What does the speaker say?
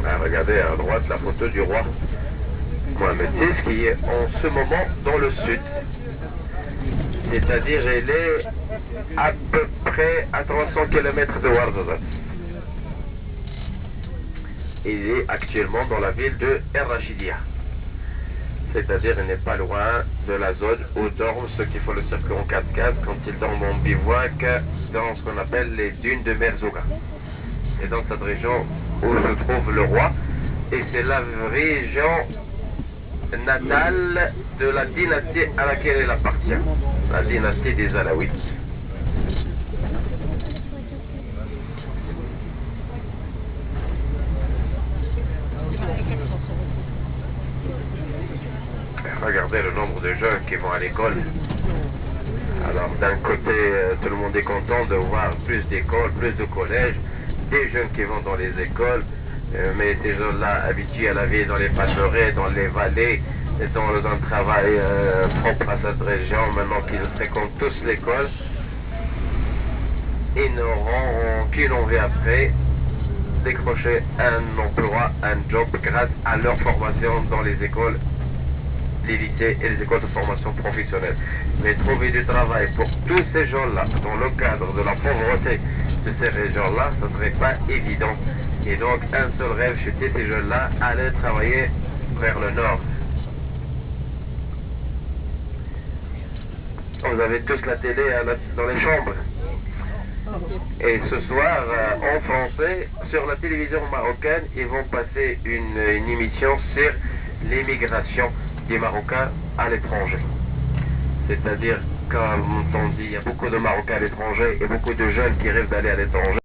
Ah, regardez à droite la photo du roi Mohamed VI qui est en ce moment dans le sud. C'est-à-dire il est à peu près à 300 km de Ouarzazate. Il est actuellement dans la ville de El Rachidia. C'est-à-dire il n'est pas loin de la zone où dorment ceux qui font le circuit en 4x4 quand ils dorment en bivouac dans ce qu'on appelle les dunes de Merzouga. Et dans cette région où se trouve le roi, et c'est la région natale de la dynastie à laquelle il appartient, la dynastie des Alaouites. Regardez le nombre de jeunes qui vont à l'école. Alors d'un côté, tout le monde est content de voir plus d'écoles, plus de collèges, des jeunes qui vont dans les écoles, mais ces jeunes-là habitués à la vie dans les palmeraies, dans les vallées, et dans un travail propre à cette région, maintenant qu'ils fréquentent tous l'école, ils n'auront qu'une envie après, décrocher un emploi, un job grâce à leur formation dans les écoles, les lycées et les écoles de formation professionnelle. Mais trouver du travail pour tous ces gens-là, dans le cadre de la pauvreté de ces régions-là, ce ne serait pas évident. Et donc, un seul rêve chez ces jeunes-là, aller travailler vers le nord. Vous avez tous la télé dans les chambres. Et ce soir, en français, sur la télévision marocaine, ils vont passer une émission sur l'immigration des Marocains à l'étranger. C'est-à-dire, comme on dit, il y a beaucoup de Marocains à l'étranger et beaucoup de jeunes qui rêvent d'aller à l'étranger.